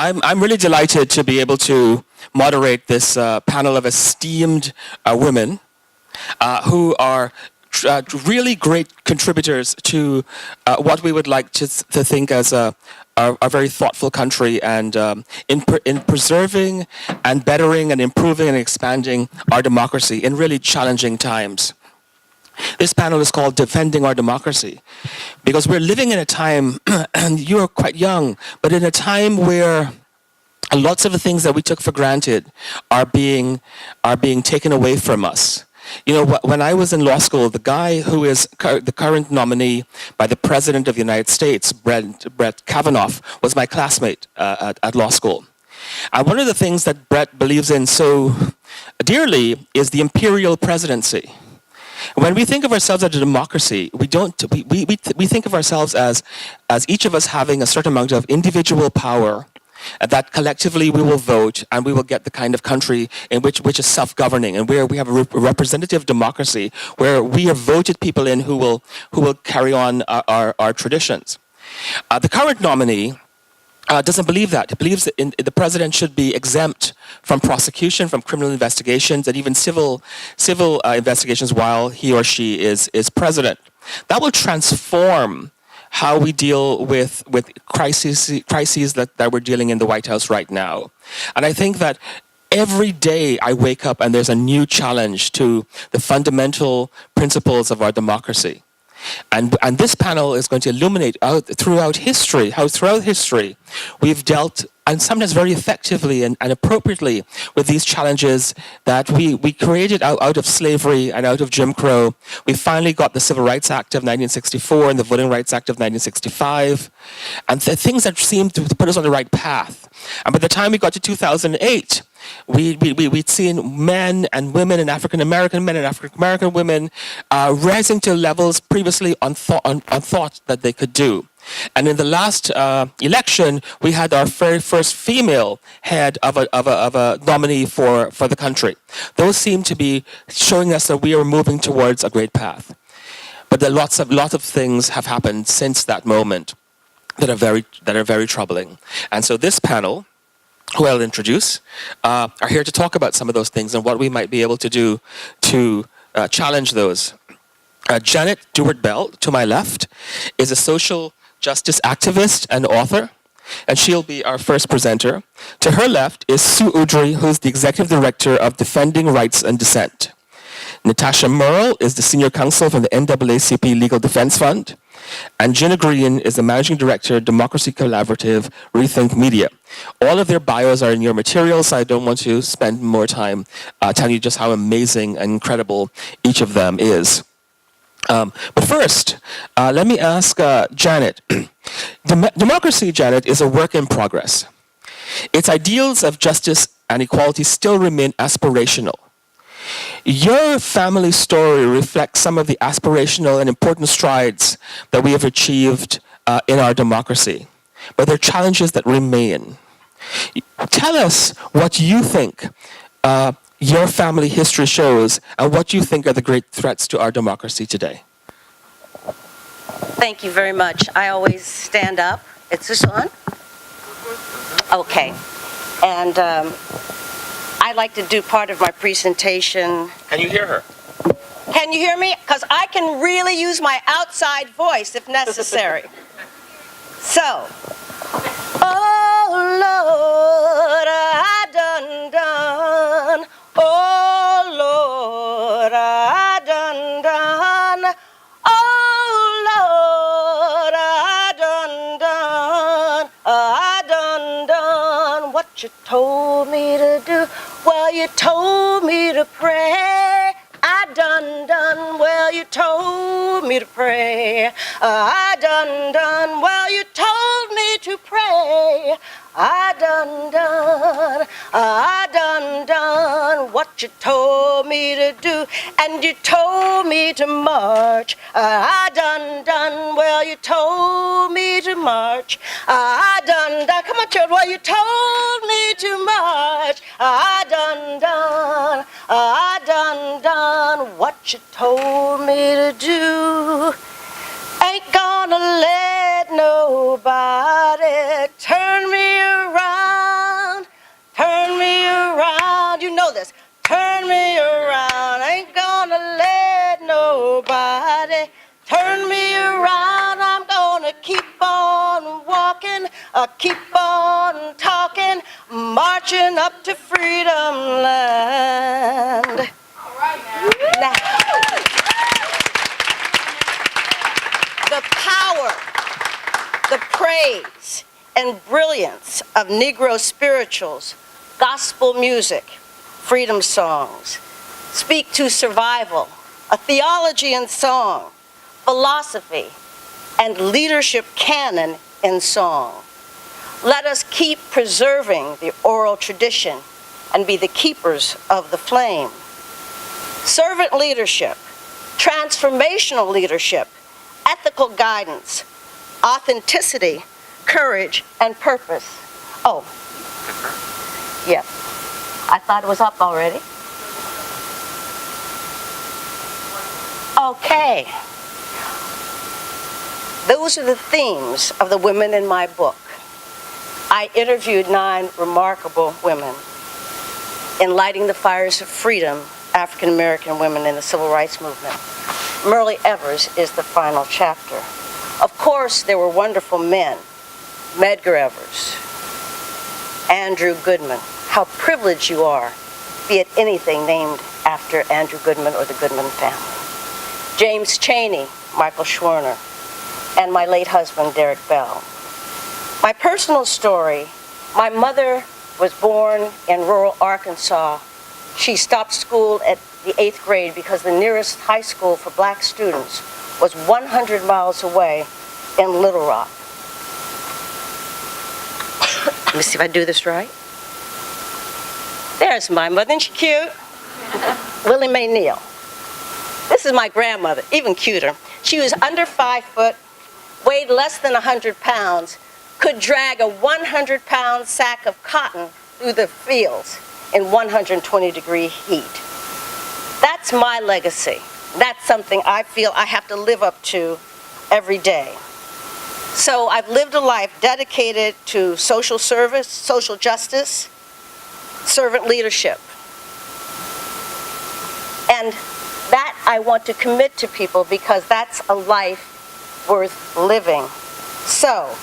I'm really delighted to be able to moderate this panel of esteemed women who are really great contributors to what we would like to think as a very thoughtful country, and in preserving and bettering and improving and expanding our democracy in really challenging times. This panel is called Defending Our Democracy, because we're living in a time, and you're quite young, but in a time where lots of the things that we took for granted are being taken away from us. You know, when I was in law school, the guy who is the current nominee by the President of the United States, Brett Kavanaugh, was my classmate at law school. And one of the things that Brett believes in so dearly is the imperial presidency. When we think of ourselves as a democracy, we think of ourselves as each of us having a certain amount of individual power, that collectively we will vote and we will get the kind of country in which is self-governing, and where we have a representative democracy where we have voted people in who will carry on our traditions. The current nominee doesn't believe that. He believes that the president should be exempt from prosecution, from criminal investigations, and even civil investigations while he or she is president. That will transform how we deal with crises that we're dealing in the White House right now. And I think that every day I wake up and there's a new challenge to the fundamental principles of our democracy. And this panel is going to illuminate throughout history we've dealt, and sometimes very effectively and appropriately, with these challenges that we created out of slavery and out of Jim Crow. We finally got the Civil Rights Act of 1964 and the Voting Rights Act of 1965, and the things that seemed to put us on the right path. And by the time we got to 2008, we'd seen men and women, and African-American men and African-American women rising to levels previously unthought that they could do. And in the last election, we had our very first female head of a nominee for the country. Those seem to be showing us that we are moving towards a great path. But there are lots of things have happened since that moment that are very troubling. And so this panel, who I'll introduce, are here to talk about some of those things and what we might be able to do to challenge those. Janet Deward-Bell, to my left, is a social justice activist and author, and she'll be our first presenter. To her left is Sue Udry, who's the executive director of Defending Rights and Dissent. Natasha Merle is the senior counsel from the NAACP Legal Defense Fund. And Ginna Green is the managing director, Democracy Collaborative, Rethink Media. All of their bios are in your materials, so I don't want to spend more time telling you just how amazing and incredible each of them is. But first, let me ask Janet. Democracy, Janet, is a work in progress. Its ideals of justice and equality still remain aspirational. Your family story reflects some of the aspirational and important strides that we have achieved in our democracy, but there are challenges that remain. Tell us what you think your family history shows, and what you think are the great threats to our democracy today. Thank you very much. I always stand up. Is this on? Okay. And I'd like to do part of my presentation. Can you hear her? Can you hear me? Because I can really use my outside voice if necessary. So, oh Lord, I done. Oh Lord, I done. Oh Lord, I done. What you told me to do. Well, you told me to pray. I done. Well, you told me to pray. I done. Well, you told me to pray. I done. I done what you told me to do, and you told me to march. I done. Well, you told me to march. I done. Come on, children. Well, you told me to march. I done. I done what you told me to do. Ain't gonna let nobody turn me around. Keep on talking, marching up to freedom land. All right, now. The power, the praise, and brilliance of Negro spirituals, gospel music, freedom songs speak to survival, a theology in song, philosophy, and leadership canon in song. Let us keep preserving the oral tradition and be the keepers of the flame. Servant leadership, transformational leadership, ethical guidance, authenticity, courage, and purpose. Oh, yes. I thought it was up already. Okay. Those are the themes of the women in my book. I interviewed 9 remarkable women in lighting the fires of freedom, African American women in the Civil Rights Movement. Merle Evers is the final chapter. Of course, there were wonderful men. Medgar Evers, Andrew Goodman. How privileged you are, be it anything named after Andrew Goodman or the Goodman family. James Chaney, Michael Schwerner, and my late husband, Derek Bell. My personal story, my mother was born in rural Arkansas. She stopped school at the 8th grade because the nearest high school for black students was 100 miles away in Little Rock. Let me see if I do this right. There's my mother, isn't she cute? Willie Mae Neal. This is my grandmother, even cuter. She was under 5 foot, weighed less than 100 pounds, could drag a 100-pound sack of cotton through the fields in 120-degree heat. That's my legacy. That's something I feel I have to live up to every day. So I've lived a life dedicated to social service, social justice, servant leadership. And that I want to commit to people because that's a life worth living. So,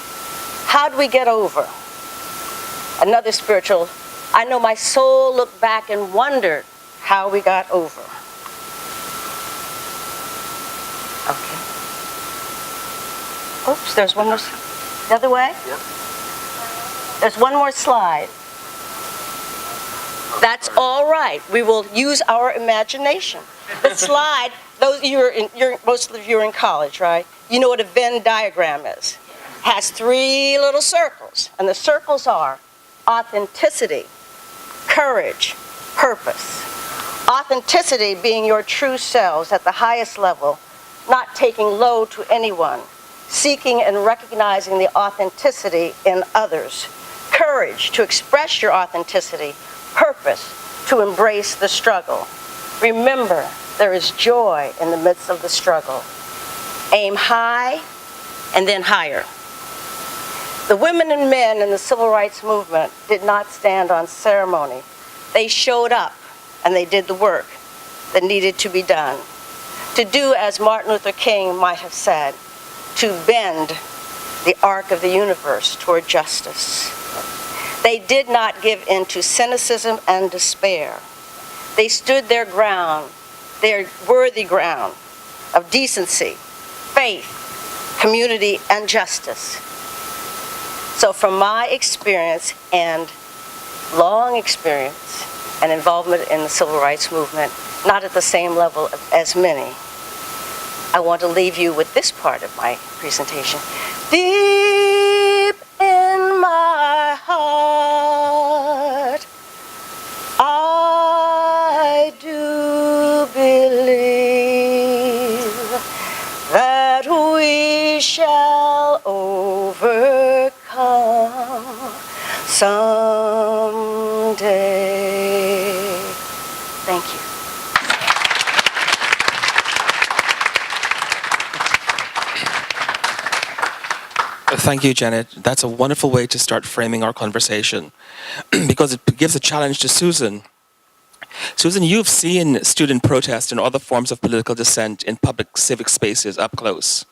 how do we get over? Another spiritual, I know my soul looked back and wondered how we got over. Okay. Oops, there's one more, the other way? Yep. There's one more slide. That's all right. We will use our imagination. The slide, most of you are in college, right? You know what a Venn diagram is. Has 3 little circles, and the circles are authenticity, courage, purpose. Authenticity being your true selves at the highest level, not taking low to anyone, seeking and recognizing the authenticity in others. Courage to express your authenticity, purpose to embrace the struggle. Remember, there is joy in the midst of the struggle. Aim high and then higher. The women and men in the Civil Rights Movement did not stand on ceremony. They showed up and they did the work that needed to be done. To do as Martin Luther King might have said, to bend the arc of the universe toward justice. They did not give in to cynicism and despair. They stood their ground, their worthy ground of decency, faith, community, and justice. So from my experience and long experience and involvement in the Civil Rights Movement, not at the same level as many, I want to leave you with this part of my presentation. Deep in my heart, I do believe that we shall overcome someday. Thank you. Thank you, Janet. That's a wonderful way to start framing our conversation because it gives a challenge to Susan. Susan, you've seen student protest and other forms of political dissent in public civic spaces up close.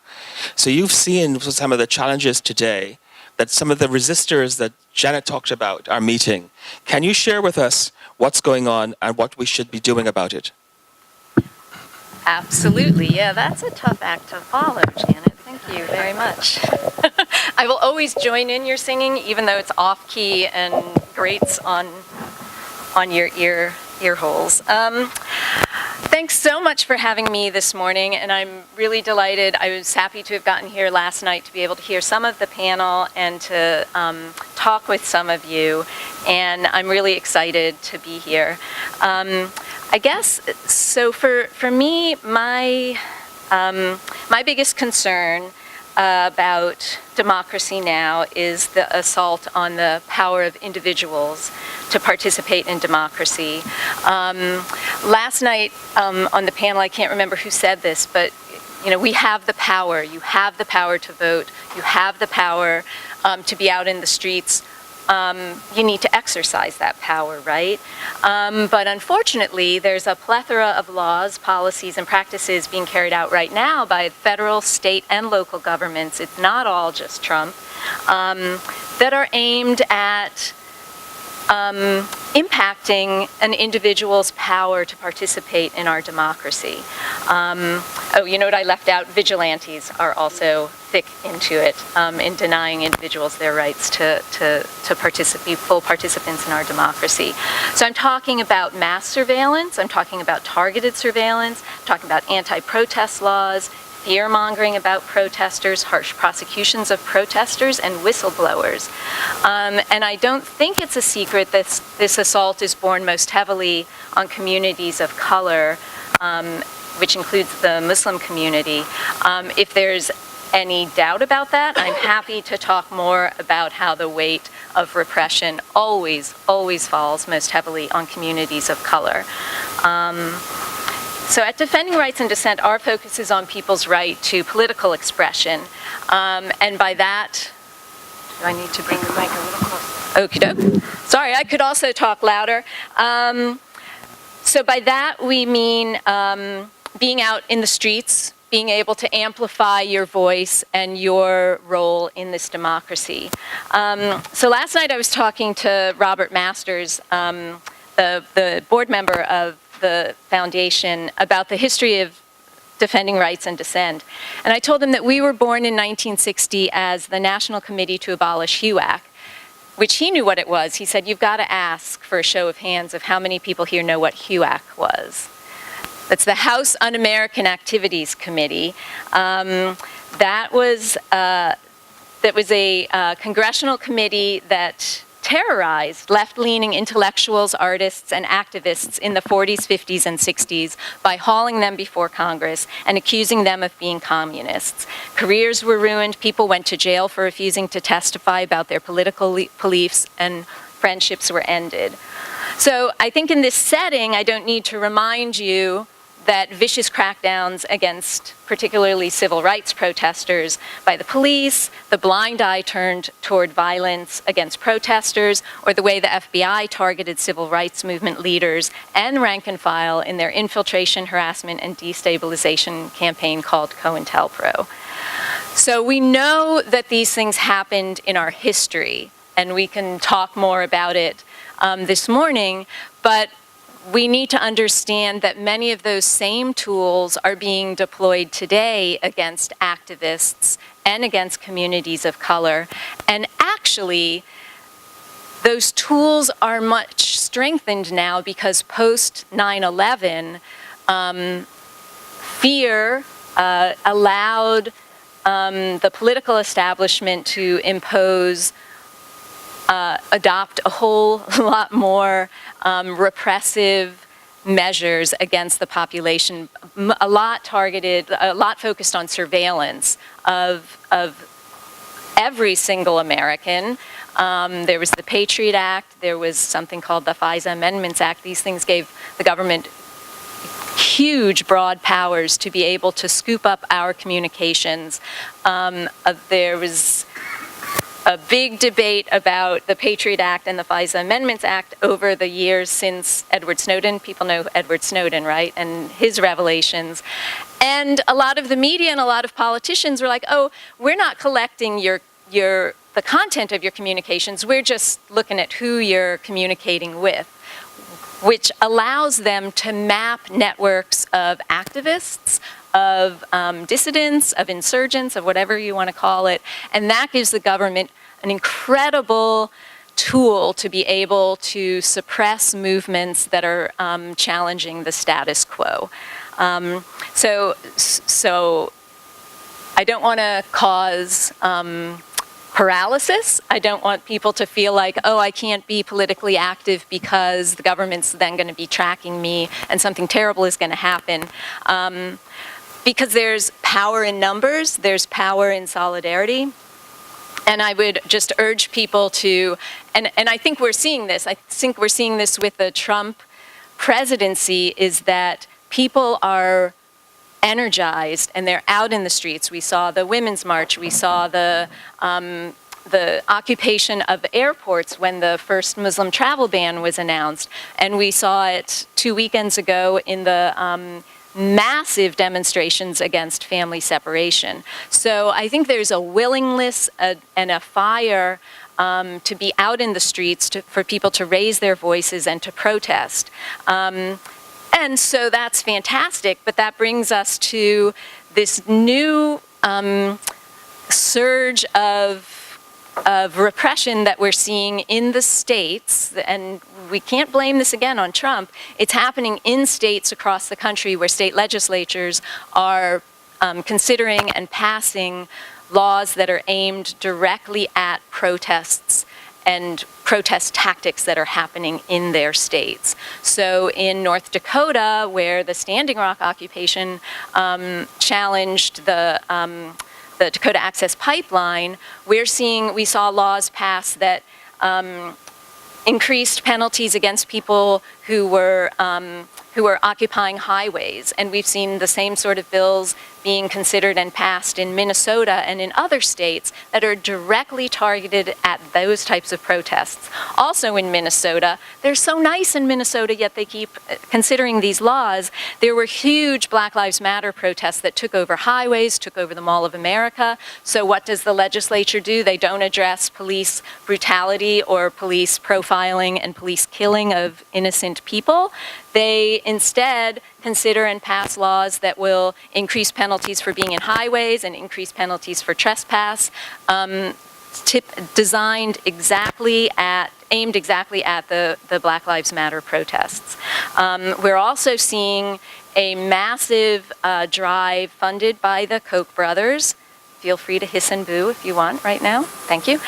So you've seen some of the challenges today that some of the resistors that Janet talked about are meeting. Can you share with us what's going on and what we should be doing about it? Absolutely. Yeah, that's a tough act to follow, Janet. Thank you very much. I will always join in your singing, even though it's off key and grates on your ear holes. Thanks so much for having me this morning, and I'm really delighted. I was happy to have gotten here last night to be able to hear some of the panel and to talk with some of you, and I'm really excited to be here. I guess, so for me, my biggest concern about democracy now is the assault on the power of individuals to participate in democracy. Last night on the panel, I can't remember who said this, but we have the power. You have the power to vote. You have the power to be out in the streets. You need to exercise that power, right? But unfortunately, there's a plethora of laws, policies, and practices being carried out right now by federal, state, and local governments. It's not all just Trump, that are aimed at impacting an individual's power to participate in our democracy. Oh, you know what I left out? Vigilantes are also thick into it in denying individuals their rights to participate, full participants in our democracy. So I'm talking about mass surveillance, I'm talking about targeted surveillance, I'm talking about anti-protest laws, fear-mongering about protesters, harsh prosecutions of protesters, and whistleblowers. And I don't think it's a secret that this assault is borne most heavily on communities of color, which includes the Muslim community. If there's any doubt about that, I'm happy to talk more about how the weight of repression always falls most heavily on communities of color. So at Defending Rights and Dissent, our focus is on people's right to political expression. And by that, do I need to bring the mic a little closer? Okie doke. Sorry, I could also talk louder. So by that, we mean being out in the streets, being able to amplify your voice and your role in this democracy. So last night I was talking to Robert Masters, the board member of the foundation, about the history of defending rights and dissent. And I told him that we were born in 1960 as the National Committee to Abolish HUAC, which he knew what it was. He said, you've got to ask for a show of hands of how many people here know what HUAC was. That's the House Un-American Activities Committee. That was a congressional committee that terrorized left-leaning intellectuals, artists, and activists in the 40s, 50s, and 60s by hauling them before Congress and accusing them of being communists. Careers were ruined, people went to jail for refusing to testify about their political beliefs, and friendships were ended. So I think in this setting, I don't need to remind you that vicious crackdowns against particularly civil rights protesters by the police, the blind eye turned toward violence against protesters, or the way the FBI targeted civil rights movement leaders and rank and file in their infiltration, harassment, and destabilization campaign called COINTELPRO. So we know that these things happened in our history, and we can talk more about it this morning, but we need to understand that many of those same tools are being deployed today against activists and against communities of color. And actually, those tools are much strengthened now because post 9/11, fear allowed the political establishment to adopt a whole lot more repressive measures against the population, a lot focused on surveillance of every single American. There was the Patriot Act, there was something called the FISA Amendments Act. These things gave the government huge, broad powers to be able to scoop up our communications. There was a big debate about the Patriot Act and the FISA Amendments Act over the years since Edward Snowden. People know Edward Snowden, right? And his revelations. And a lot of the media and a lot of politicians were like, oh, we're not collecting the the content of your communications. We're just looking at who you're communicating with, which allows them to map networks of activists, of dissidents, of insurgents, of whatever you want to call it. And that gives the government an incredible tool to be able to suppress movements that are challenging the status quo. So I don't want to cause paralysis. I don't want people to feel like, oh, I can't be politically active because the government's then going to be tracking me and something terrible is going to happen. Because there's power in numbers, there's power in solidarity. And I would just urge people to, and I think we're seeing this, I think we're seeing this with the Trump presidency, is that people are energized and they're out in the streets. We saw the Women's March, we saw the occupation of airports when the first Muslim travel ban was announced. And we saw it 2 weekends ago in the massive demonstrations against family separation. So I think there's a willingness and a fire to be out in the streets for people to raise their voices and to protest. And so that's fantastic, but that brings us to this new surge of repression that we're seeing in the states, and we can't blame this again on Trump. It's happening in states across the country where state legislatures are considering and passing laws that are aimed directly at protests and protest tactics that are happening in their states. So in North Dakota, where the Standing Rock occupation challenged the Dakota Access Pipeline, we saw laws pass that increased penalties against people who were occupying highways. And we've seen the same sort of bills being considered and passed in Minnesota and in other states that are directly targeted at those types of protests. Also in Minnesota, they're so nice in Minnesota, yet they keep considering these laws. There were huge Black Lives Matter protests that took over highways, took over the Mall of America. So what does the legislature do? They don't address police brutality or police profiling and police killing of innocent people. They instead consider and pass laws that will increase penalties for being in highways and increase penalties for trespass, aimed exactly at the Black Lives Matter protests. We're also seeing a massive drive funded by the Koch brothers. Feel free to hiss and boo if you want right now. Thank you.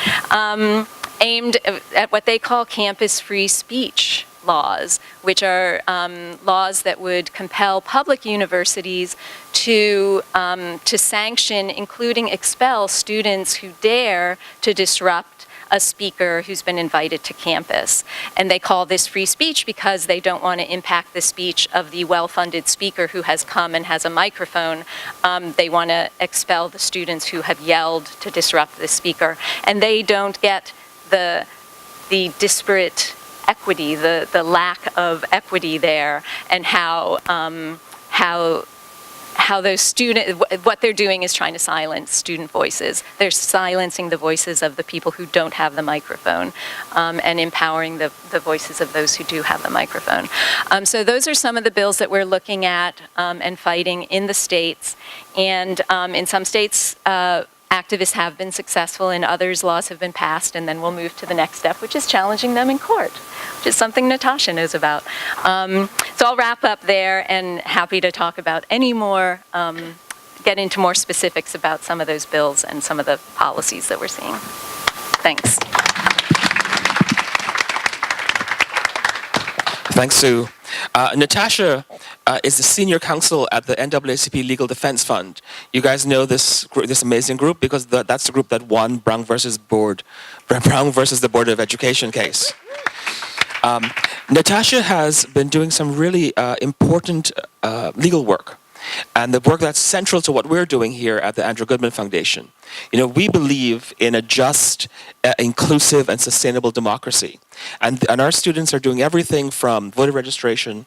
Aimed at what they call campus free speech laws, which are laws that would compel public universities to sanction, including expel, students who dare to disrupt a speaker who's been invited to campus. And they call this free speech because they don't want to impact the speech of the well-funded speaker who has come and has a microphone. They want to expel the students who have yelled to disrupt the speaker. And they don't get the disparate equity, the lack of equity there, and how those what they're doing is trying to silence student voices. They're silencing the voices of the people who don't have the microphone, and empowering the voices of those who do have the microphone. So those are some of the bills that we're looking at and fighting in the states. And in some states, activists have been successful, in others laws have been passed, and then we'll move to the next step, which is challenging them in court, which is something Natasha knows about. So I'll wrap up there, and happy to talk about any more, get into more specifics about some of those bills and some of the policies that we're seeing. Thanks. Thanks, Sue. Natasha is the senior counsel at the NAACP Legal Defense Fund. You guys know this amazing group because that's the group that won Brown versus the Board of Education case. Natasha has been doing some really important legal work, and the work that's central to what we're doing here at the Andrew Goodman Foundation. You know, we believe in a just, inclusive, and sustainable democracy. And our students are doing everything from voter registration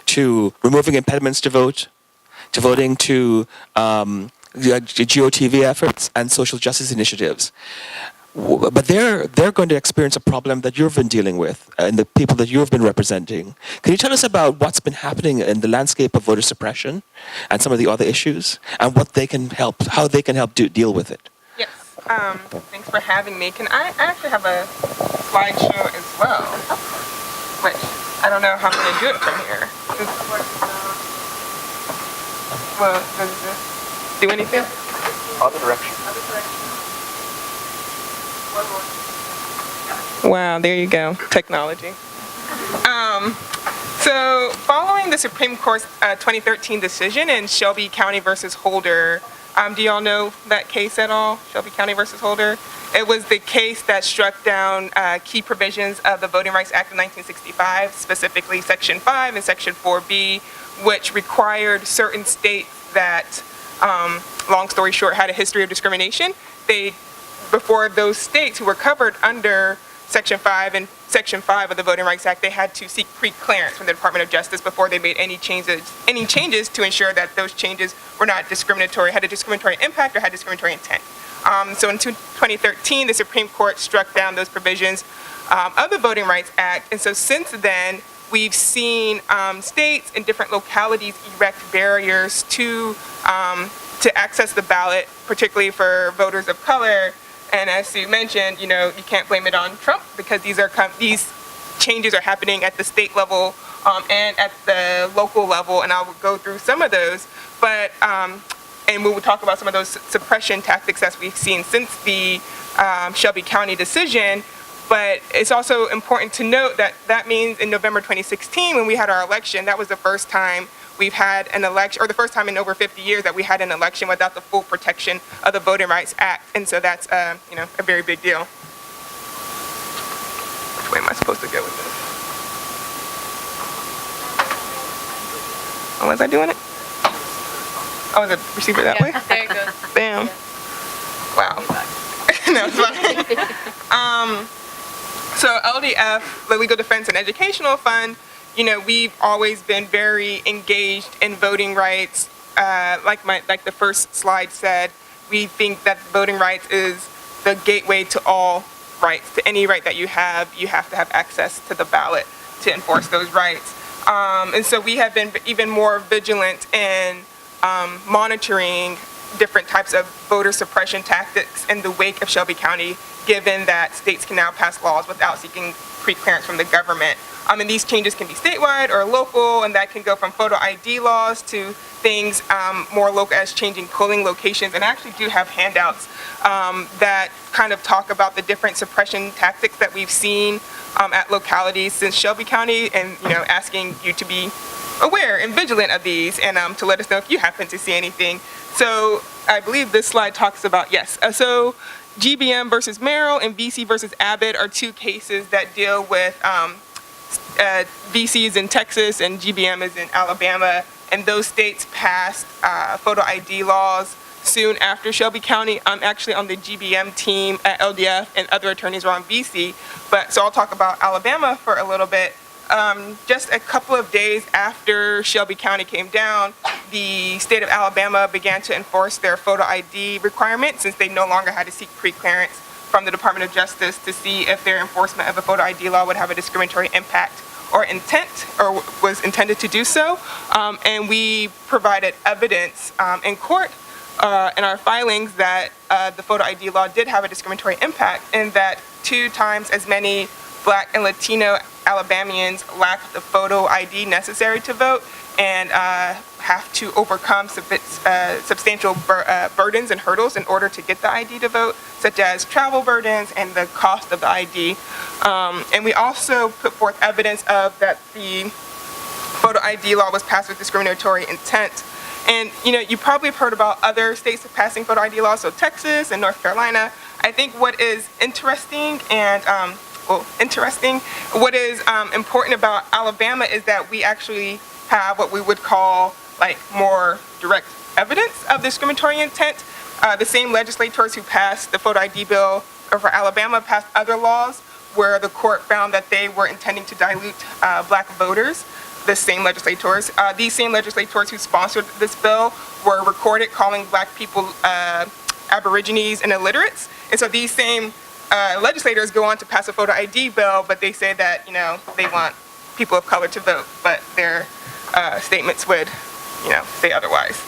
to removing impediments to vote, to voting, to GOTV efforts and social justice initiatives. but they're going to experience a problem that you've been dealing with and the people that you've been representing. Can you tell us about what's been happening in the landscape of voter suppression and some of the other issues and what they can help, how they can help deal with it? Yes. Thanks for having me. I actually have a slideshow as well, which I don't know how I'm going to do it from here. Well, does this do anything? Other direction. Wow, there you go, technology. So following the Supreme Court's 2013 decision in Shelby County versus Holder, do y'all know that case at all, Shelby County versus Holder? It was the case that struck down key provisions of the Voting Rights Act of 1965, specifically Section 5 and Section 4B, which required certain states that, long story short, had a history of discrimination. Before those states who were covered under Section 5 and Section 5 of the Voting Rights Act, they had to seek pre-clearance from the Department of Justice before they made any changes to ensure that those changes were not discriminatory, had a discriminatory impact, or had discriminatory intent. So in 2013, the Supreme Court struck down those provisions of the Voting Rights Act, and so since then, we've seen states and different localities erect barriers to access the ballot, particularly for voters of color. And as Sue mentioned, you can't blame it on Trump because these changes are happening at the state level and at the local level, and I will go through some of those. But and we will talk about some of those suppression tactics that we've seen since the Shelby County decision. But it's also important to note that means in November 2016, when we had our election, that was the first time we've had an election, or the first time in over 50 years that we had an election without the full protection of the Voting Rights Act. And so that's, a very big deal. Which way am I supposed to go with this? Oh, was I doing it? Oh, the receiver that way? There you go. Bam. Wow. No, it's fine. So LDF, the Legal Defense and Educational Fund, we've always been very engaged in voting rights. Like the first slide said, we think that voting rights is the gateway to all rights. To any right that you have to have access to the ballot to enforce those rights. And so we have been even more vigilant in monitoring different types of voter suppression tactics in the wake of Shelby County, given that states can now pass laws without seeking pre-clearance from the government. And these changes can be statewide or local, and that can go from photo ID laws to things more local as changing polling locations. And I actually do have handouts that kind of talk about the different suppression tactics that we've seen at localities since Shelby County, and asking you to be aware and vigilant of these, and to let us know if you happen to see anything. So I believe this slide talks about, so GBM versus Merle and VC versus Abbott are two cases that deal with VC is in Texas and GBM is in Alabama, and those states passed photo ID laws soon after Shelby County. I'm actually on the GBM team at LDF, and other attorneys are on VC, so I'll talk about Alabama for a little bit. Just a couple of days after Shelby County came down, the state of Alabama began to enforce their photo ID requirement, since they no longer had to seek pre-clearance from the Department of Justice to see if their enforcement of a photo ID law would have a discriminatory impact or intent, or was intended to do so. And we provided evidence in court in our filings that the photo ID law did have a discriminatory impact, and that 2 times as many Black and Latino Alabamians lack the photo ID necessary to vote, and have to overcome substantial burdens and hurdles in order to get the ID to vote, such as travel burdens and the cost of the ID. And we also put forth evidence of that the photo ID law was passed with discriminatory intent. And you probably have heard about other states passing photo ID laws, so Texas and North Carolina. I think what is interesting and what is important about Alabama is that we actually have what we would call more direct evidence of discriminatory intent. The same legislators who passed the photo ID bill for Alabama passed other laws where the court found that they were intending to dilute Black voters. The same legislators. These same legislators who sponsored this bill were recorded calling Black people Aborigines and illiterates. And so these same legislators go on to pass a photo ID bill, but they say that, they want people of color to vote, but their statements would, say otherwise.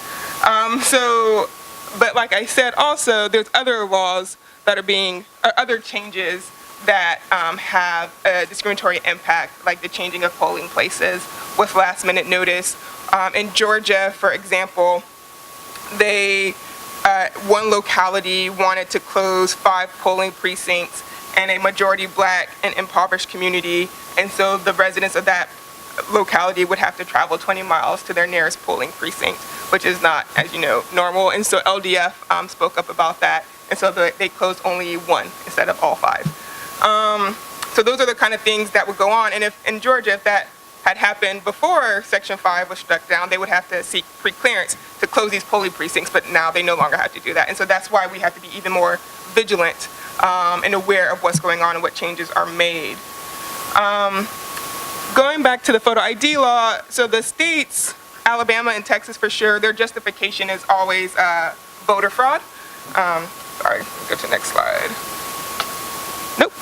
But like I said, also, there's other laws that are other changes that have a discriminatory impact, like the changing of polling places with last minute notice. In Georgia, for example, one locality wanted to close 5 polling precincts in a majority black and impoverished community, and so the residents of that locality would have to travel 20 miles to their nearest polling precinct, which is not, as you know, normal. And so LDF spoke up about that, and so they closed only 1 instead of all 5. So those are the kind of things that would go on. And if in Georgia, if that had happened before Section 5 was struck down, they would have to seek pre-clearance to close these polling precincts, but now they no longer have to do that. And so that's why we have to be even more vigilant and aware of what's going on and what changes are made. Going back to the photo ID law, so the states, Alabama and Texas for sure, their justification is always voter fraud. Sorry, go to the next slide. Nope.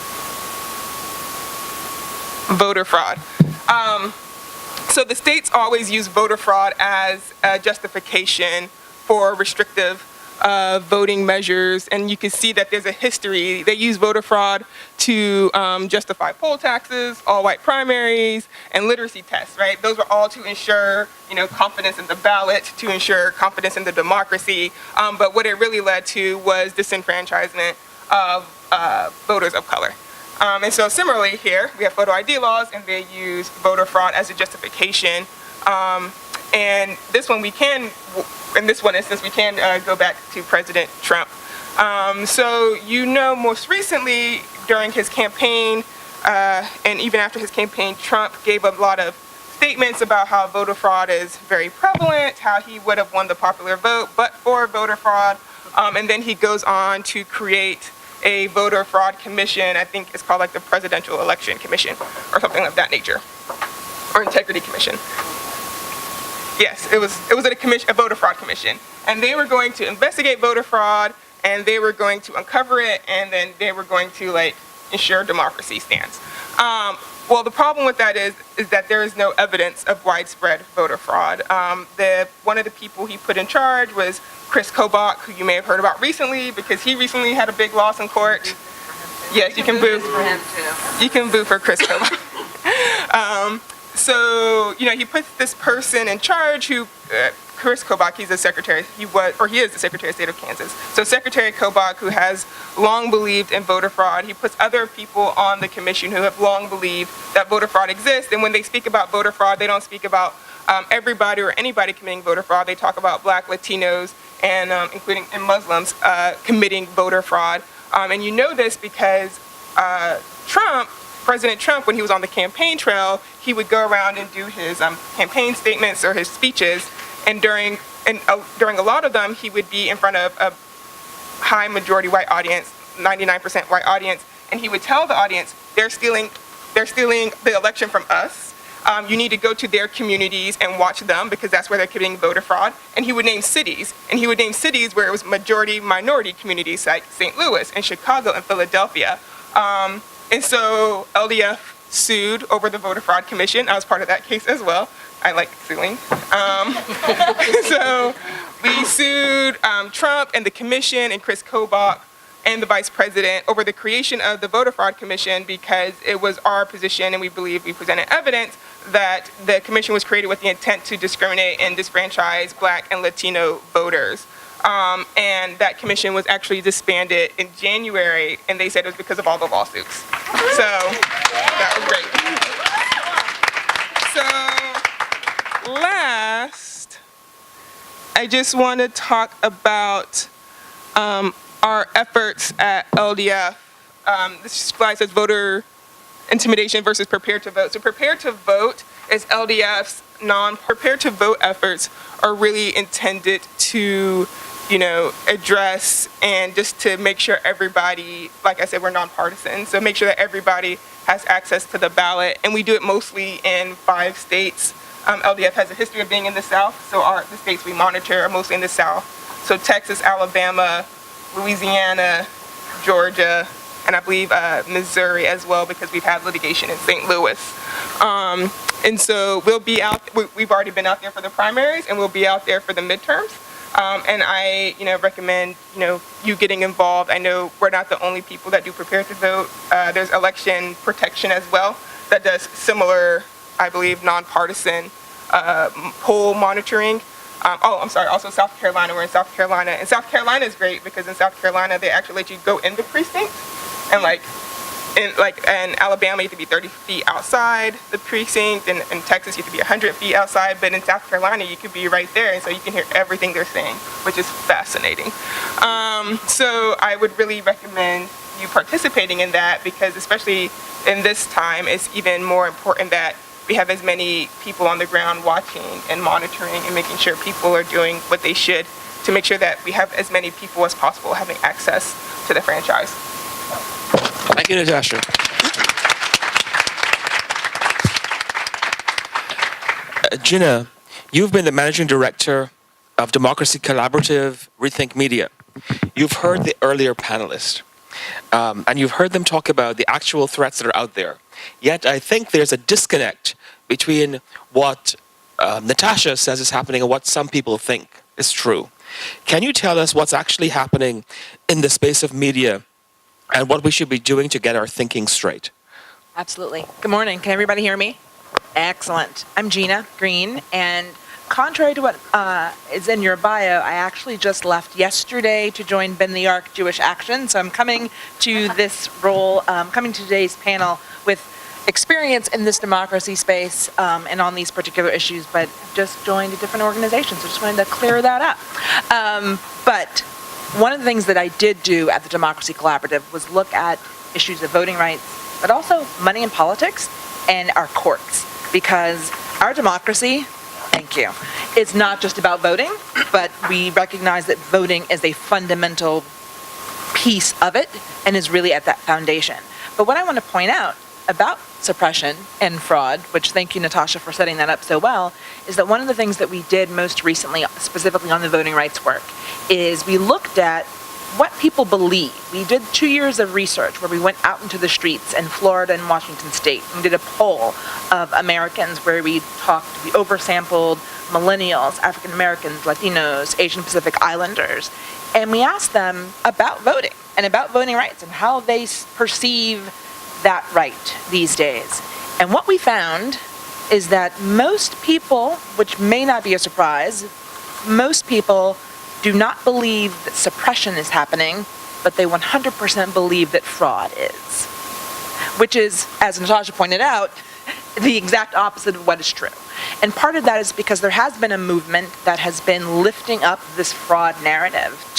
Voter fraud. So the states always use voter fraud as a justification for restrictive voting measures, and you can see that there's a history. They use voter fraud to justify poll taxes, all-white primaries, and literacy tests, right? Those were all to ensure, confidence in the ballot, to ensure confidence in the democracy, but what it really led to was disenfranchisement of voters of color. And so similarly here, we have photo ID laws, and they use voter fraud as a justification. And this one in this one instance, we can go back to President Trump. So most recently during his campaign, and even after his campaign, Trump gave a lot of statements about how voter fraud is very prevalent, how he would have won the popular vote but for voter fraud. And then he goes on to create a voter fraud commission. I think it's called like the Presidential Election Commission or something of that nature, or Integrity Commission. Yes, it was a voter fraud commission, and they were going to investigate voter fraud, and they were going to uncover it, and then they were going to ensure democracy stands. Well, the problem with that is that there is no evidence of widespread voter fraud. One of the people he put in charge was Chris Kobach, who you may have heard about recently because he recently had a big loss in court. Yes, you can boo for him too. You can boo for Chris Kobach. So he puts this person in charge who, Chris Kobach, he's the secretary. He is the Secretary of State of Kansas. So Secretary Kobach, who has long believed in voter fraud, he puts other people on the commission who have long believed that voter fraud exists. And when they speak about voter fraud, they don't speak about everybody or anybody committing voter fraud. They talk about Black, Latinos, and including Muslims committing voter fraud. And you know this because President Trump, when he was on the campaign trail, he would go around and do his campaign statements or his speeches, and during a lot of them, he would be in front of a high majority white audience, 99% white audience, and he would tell the audience, they're stealing the election from us. You need to go to their communities and watch them because that's where they're committing voter fraud. And he would name cities, where it was majority minority communities like St. Louis and Chicago and Philadelphia. And so LDF sued over the voter fraud commission. I was part of that case as well. I like suing. So we sued Trump and the commission and Chris Kobach and the vice president over the creation of the voter fraud commission because it was our position, and we believe we presented evidence that the commission was created with the intent to discriminate and disfranchise Black and Latino voters. And that commission was actually disbanded in January, and they said it was because of all the lawsuits. So that was great. So last, I just want to talk about our efforts at LDF. This slide says voter intimidation versus prepare to vote. So prepare to vote is LDF's prepare to vote efforts are really intended to address and just to make sure everybody, like I said, we're nonpartisan, so make sure that everybody has access to the ballot, and we do it mostly in 5 states. LDF has a history of being in the South, so the states we monitor are mostly in the South. So Texas, Alabama, Louisiana, Georgia, and I believe Missouri as well, because we've had litigation in St. Louis. And so we'll be out, we've already been out there for the primaries, and we'll be out there for the midterms. And I, recommend, you getting involved. I know we're not the only people that do prepare to vote. There's election protection as well that does similar, I believe, nonpartisan poll monitoring. Also South Carolina. We're in South Carolina. And South Carolina is great because in South Carolina, they actually let you go in the precinct. And in Alabama, you have to be 30 feet outside the precinct. And in Texas, you have to be 100 feet outside. But in South Carolina, you could be right there. And so you can hear everything they're saying, which is fascinating. So I would really recommend you participating in that, because especially in this time, it's even more important that we have as many people on the ground watching and monitoring and making sure people are doing what they should to make sure that we have as many people as possible having access to the franchise. Thank you, Natasha. Ginna, you've been the managing director of Democracy Collaborative Rethink Media. You've heard the earlier panelists, and you've heard them talk about the actual threats that are out there. Yet I think there's a disconnect between what Natasha says is happening and what some people think is true. Can you tell us what's actually happening in the space of media and what we should be doing to get our thinking straight? Absolutely. Good morning. Can everybody hear me? Excellent. I'm Ginna Green, and contrary to what is in your bio, I actually just left yesterday to join Bend the Arc Jewish Action, so I'm coming to this role, coming to today's panel with experience in this democracy space and on these particular issues, but just joined a different organization, so just wanted to clear that up. But one of the things that I did do at the Democracy Collaborative was look at issues of voting rights, but also money in politics and our courts, because our democracy, thank you, it's not just about voting, but we recognize that voting is a fundamental piece of it and is really at that foundation. But what I want to point out about suppression and fraud, which thank you, Natasha, for setting that up so well, is that one of the things that we did most recently, specifically on the voting rights work, is we looked at what people believe. We did 2 years of research where we went out into the streets in Florida and Washington State. We did a poll of Americans where we oversampled millennials, African Americans, Latinos, Asian Pacific Islanders, and we asked them about voting and about voting rights and how they perceive that right these days. And what we found is that most people, which may not be a surprise, most people do not believe that suppression is happening, but they 100% believe that fraud is. Which is, as Natasha pointed out, the exact opposite of what is true. And part of that is because there has been a movement that has been lifting up this fraud narrative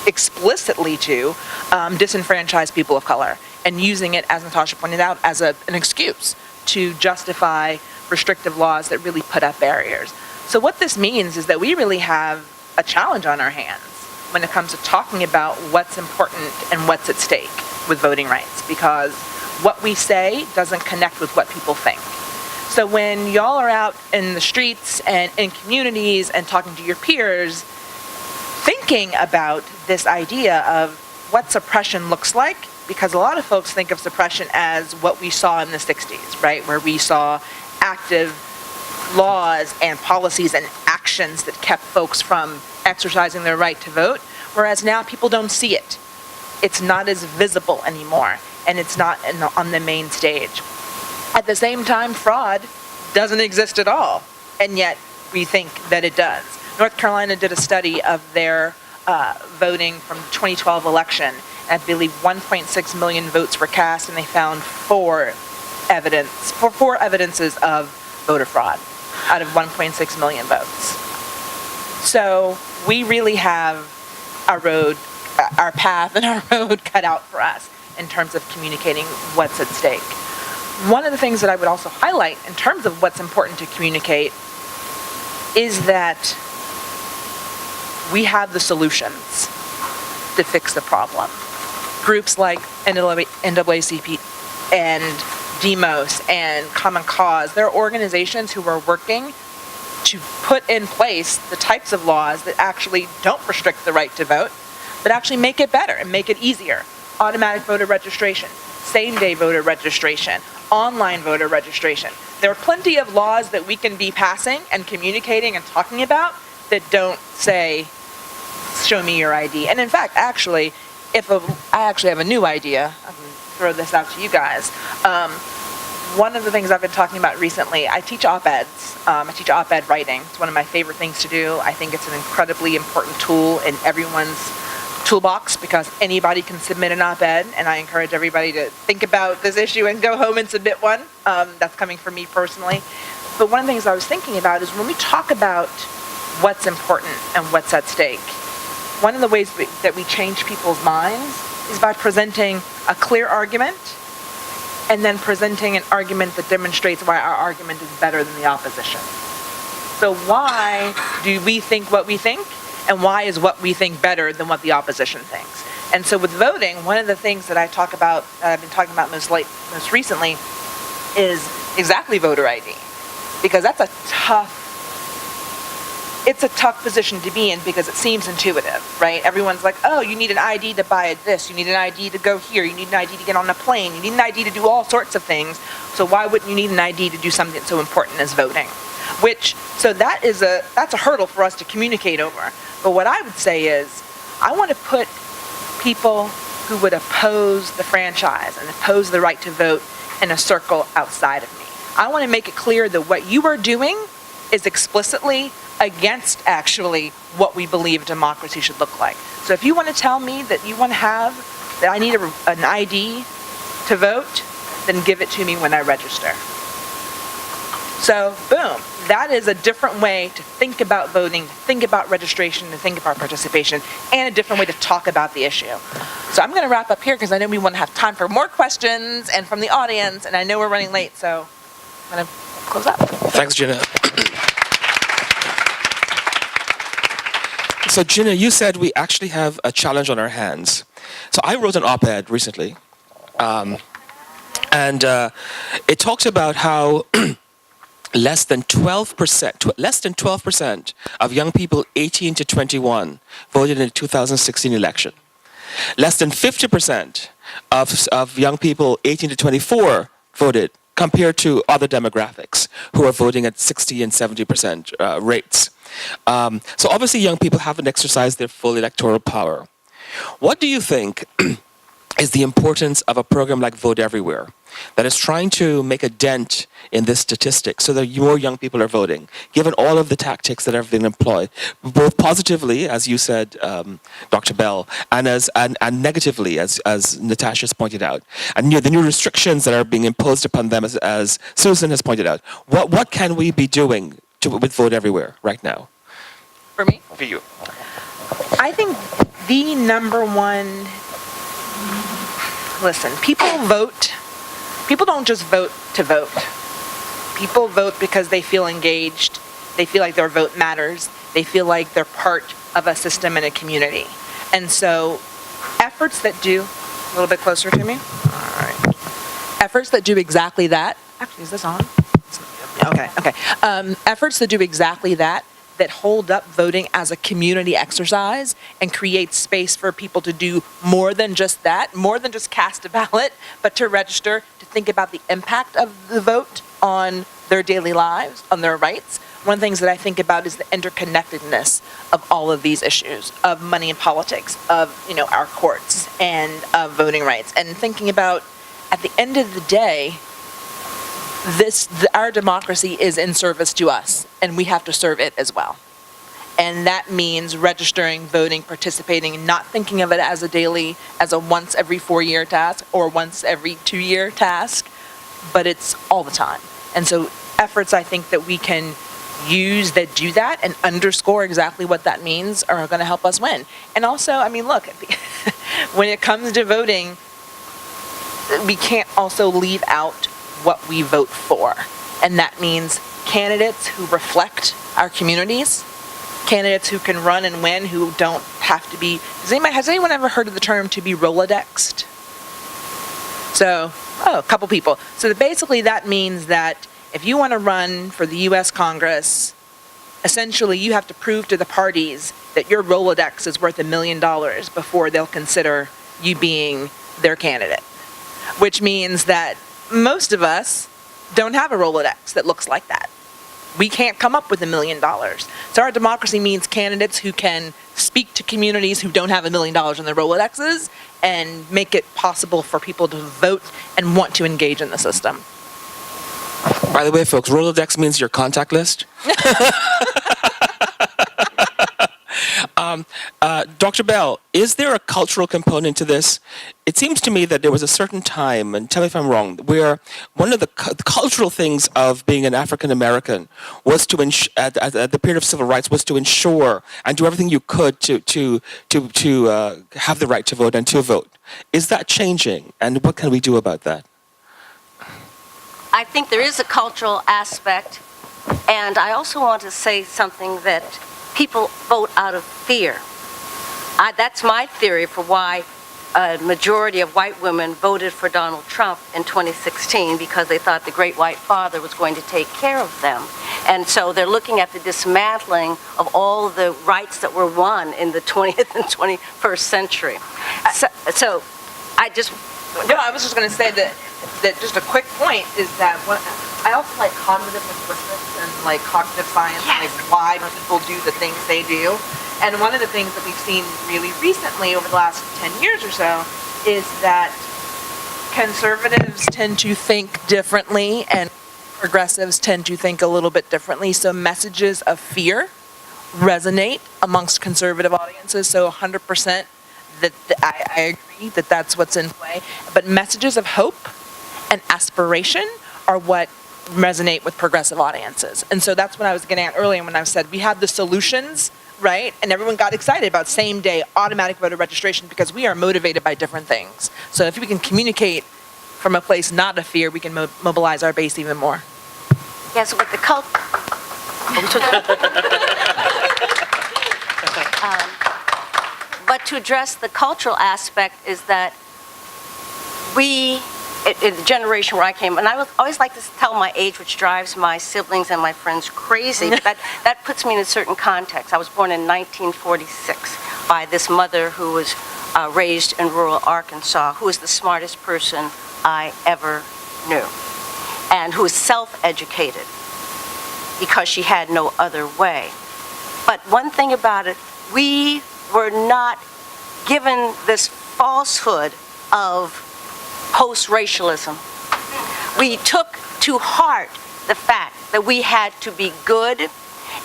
explicitly to disenfranchise people of color, and using it, as Natasha pointed out, as an excuse to justify restrictive laws that really put up barriers. So what this means is that we really have a challenge on our hands when it comes to talking about what's important and what's at stake with voting rights, because what we say doesn't connect with what people think. So when y'all are out in the streets and in communities and talking to your peers, thinking about this idea of what suppression looks like, because a lot of folks think of suppression as what we saw in the 60s, right, where we saw active laws and policies and actions that kept folks from exercising their right to vote, whereas now people don't see it. It's not as visible anymore, and it's not on the main stage. At the same time, fraud doesn't exist at all, and yet we think that it does. North Carolina did a study of their voting from the 2012 election. I believe 1.6 million votes were cast, and they found four evidences of voter fraud out of 1.6 million votes. So we really have our path and our road cut out for us in terms of communicating what's at stake. One of the things that I would also highlight in terms of what's important to communicate is that we have the solutions to fix the problem. Groups like NAACP and Demos and Common Cause, they're organizations who are working to put in place the types of laws that actually don't restrict the right to vote, but actually make it better and make it easier. automatic voter registration, same-day voter registration, online voter registration. There are plenty of laws that we can be passing and communicating and talking about that don't say, show me your ID. And in fact, actually, I actually have a new idea. I can throw this out to you guys. One of the things I've been talking about recently, I teach op-eds. I teach op-ed writing. It's one of my favorite things to do. I think it's an incredibly important tool in everyone's toolbox because anybody can submit an op-ed, and I encourage everybody to think about this issue and go home and submit one. That's coming from me personally. But one of the things I was thinking about is when we talk about what's important and what's at stake, one of the ways that we change people's minds is by presenting a clear argument and then presenting an argument that demonstrates why our argument is better than the opposition. So why do we think what we think, and why is what we think better than what the opposition thinks? And so with voting, one of the things that I've been talking about most recently, is exactly voter ID, because that's a tough position to be in because it seems intuitive, right? Everyone's like, oh, you need an ID to buy this, you need an ID to go here, you need an ID to get on a plane, you need an ID to do all sorts of things. So why wouldn't you need an ID to do something so important as voting? That's a hurdle for us to communicate over. But what I would say is, I want to put people who would oppose the franchise and oppose the right to vote in a circle outside of me. I want to make it clear that what you are doing is explicitly against actually what we believe democracy should look like. So if you want to tell me that I need an ID to vote, then give it to me when I register. So boom, that is a different way to think about voting, to think about registration, to think about participation, and a different way to talk about the issue. So I'm going to wrap up here because I know we want to have time for more questions and from the audience, and I know we're running late, so I'm going to close up. Thanks, Ginna. So, Ginna, you said we actually have a challenge on our hands. So I wrote an op-ed recently, and it talks about how less than 12% of young people 18 to 21 voted in the 2016 election. Less than 50% of young people 18 to 24 voted, compared to other demographics who are voting at 60 and 70% rates. So obviously young people haven't exercised their full electoral power. What do you think is the importance of a program like Vote Everywhere that is trying to make a dent in this statistic so that more young people are voting, given all of the tactics that have been employed, both positively, as you said, Dr. Bell, and negatively, as Natasha has pointed out, and the new restrictions that are being imposed upon them, as Susan has pointed out. What can we be doing with Vote Everywhere right now? For me? For you. I think the number one, listen, people don't just vote to vote. People vote because they feel engaged, they feel like their vote matters, they feel like they're part of a system and a community. And so efforts that do, a little bit closer to me, all right. Efforts that do exactly that, actually is this on? Okay. Efforts that do exactly that hold up voting as a community exercise and create space for people to do more than just that, more than just cast a ballot, but to register, to think about the impact of the vote on their daily lives, on their rights. One of the things that I think about is the interconnectedness of all of these issues, of money and politics, of our courts, and of voting rights. And thinking about, at the end of the day, our democracy is in service to us, and we have to serve it as well. And that means registering, voting, participating, not thinking of it as a once every 4-year task or once every 2-year task, but it's all the time. And so efforts I think that we can use that do that and underscore exactly what that means are going to help us win. And also, look, when it comes to voting, we can't also leave out what we vote for. And that means candidates who reflect our communities, candidates who can run and win, who don't have to be... Has anyone ever heard of the term to be Rolodexed? So, a couple people. So basically that means that if you want to run for the U.S. Congress, essentially you have to prove to the parties that your Rolodex is worth $1 million before they'll consider you being their candidate, which means that most of us don't have a Rolodex that looks like that. We can't come up with $1 million. So our democracy means candidates who can speak to communities who don't have $1 million in their Rolodexes and make it possible for people to vote and want to engage in the system. By the way, folks, Rolodex means your contact list. Dr. Bell, is there a cultural component to this? It seems to me that there was a certain time, and tell me if I'm wrong, where one of the cultural things of being an African American was to at the period of civil rights was to ensure and do everything you could to have the right to vote and to vote. Is that changing, and what can we do about that? I think there is a cultural aspect, and I also want to say something that people vote out of fear. That's my theory for why a majority of white women voted for Donald Trump in 2016, because they thought the great white father was going to take care of them. And so they're looking at the dismantling of all the rights that were won in the 20th and 21st century. So I was just going to say that just a quick point is that I also like cognitive linguistics and like cognitive science and like why people do the things they do. And one of the things that we've seen really recently over the last 10 years or so is that conservatives tend to think differently and progressives tend to think a little bit differently. So messages of fear resonate amongst conservative audiences. So 100% that I agree that that's what's in play. But messages of hope and aspiration are what resonate with progressive audiences. And so that's what I was getting at earlier when I said we have the solutions, right? And everyone got excited about same-day automatic voter registration because we are motivated by different things. So if we can communicate from a place not of fear, we can mobilize our base even more. Yes, with the but to address the cultural aspect is that we, in the generation where I came, and I always like to tell my age, which drives my siblings and my friends crazy, but that puts me in a certain context. I was born in 1946 by this mother who was raised in rural Arkansas, who was the smartest person I ever knew, and who was self-educated because she had no other way. But one thing about it, we were not given this falsehood of post-racialism. We took to heart the fact that we had to be good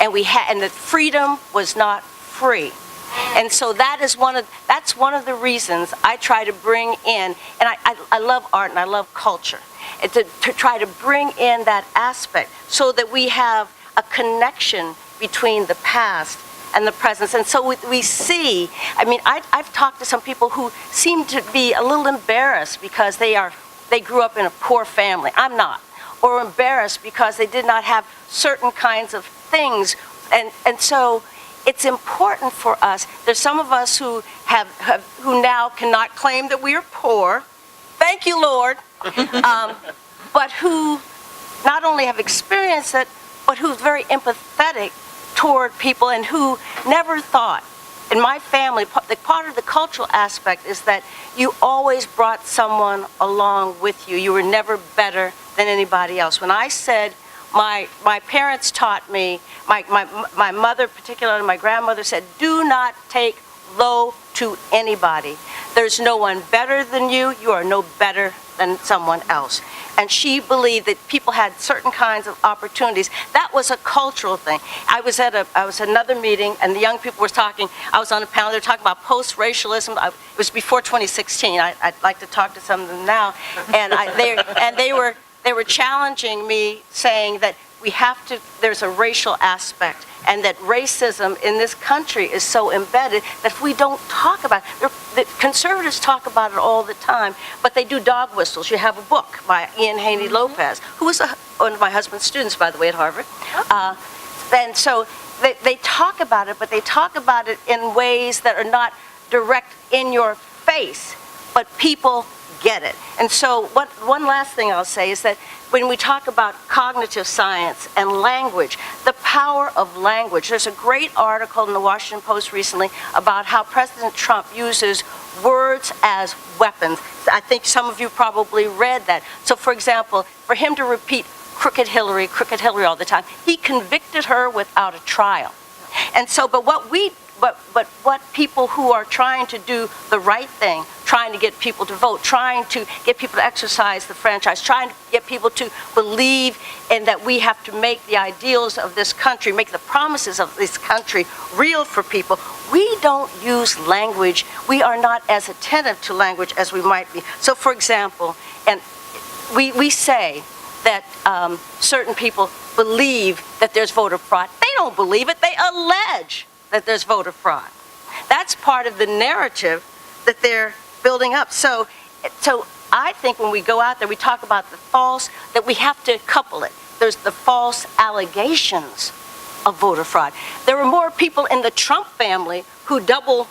and that freedom was not free. And so that's one of the reasons I try to bring in, and I love art and I love culture, and to try to bring in that aspect so that we have a connection between the past and the present. And so we see, I've talked to some people who seem to be a little embarrassed because they grew up in a poor family. I'm not. Or embarrassed because they did not have certain kinds of things. And so it's important for us. There's some of us who who now cannot claim that we are poor. Thank you, Lord. But who not only have experienced it, but who's very empathetic toward people and who never thought. In my family, the part of the cultural aspect is that you always brought someone along with you. You were never better than anybody else. When I said, my parents taught me, my mother particularly, my grandmother said, do not take low to anybody. There's no one better than you. You are no better than someone else. And she believed that people had certain kinds of opportunities. That was a cultural thing. I was at another meeting, and the young people were talking. I was on a panel. They were talking about post-racialism. It was before 2016. I'd like to talk to some of them now. And they were challenging me, saying that there's a racial aspect, and that racism in this country is so embedded that if we don't talk about it, the conservatives talk about it all the time, but they do dog whistles. You have a book by Ian Haney Lopez, who was one of my husband's students, by the way, at Harvard. And so they talk about it, but they talk about it in ways that are not direct in your face, but people get it. And so one last thing I'll say is that when we talk about cognitive science and language, the power of language, there's a great article in the Washington Post recently about how President Trump uses words as weapons. I think some of you probably read that. So, for example, for him to repeat crooked Hillary all the time, he convicted her without a trial. And so, but what people who are trying to do the right thing, trying to get people to vote, trying to get people to exercise the franchise, trying to get people to believe in that we have to make the ideals of this country, make the promises of this country real for people, we don't use language. We are not as attentive to language as we might be. So, for example, and we say that certain people believe that there's voter fraud. They don't believe it. They allege that there's voter fraud. That's part of the narrative that they're building up. So I think when we go out there, we talk about the false, that we have to couple it. There's the false allegations of voter fraud. There were more people in the Trump family who double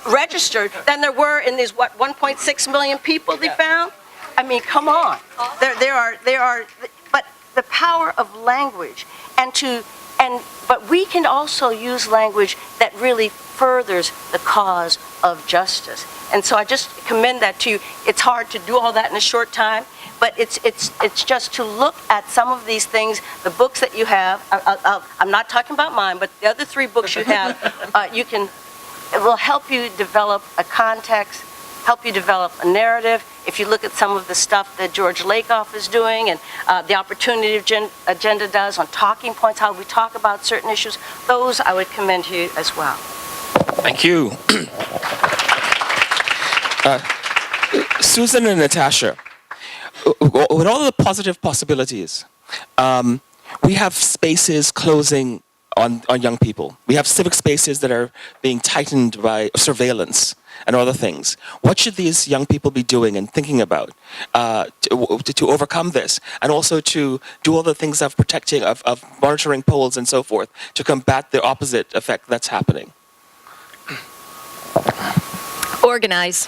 registered than there were in these, 1.6 million people they found? I mean, come on. There are, but the power of language but we can also use language that really furthers the cause of justice. And so I just commend that to you. It's hard to do all that in a short time, but it's just to look at some of these things, the books that you have. I'm not talking about mine, but the other 3 books you have, it will help you develop a context, help you develop a narrative. If you look at some of the stuff that George Lakoff is doing and the Opportunity Agenda does on talking points, how we talk about certain issues, those I would commend to you as well. Thank you. Susan and Natasha, with all the positive possibilities, we have spaces closing on young people. We have civic spaces that are being tightened by surveillance and other things. What should these young people be doing and thinking about to overcome this, and also to do all the things of protecting, of monitoring polls and so forth, to combat the opposite effect that's happening? Organize.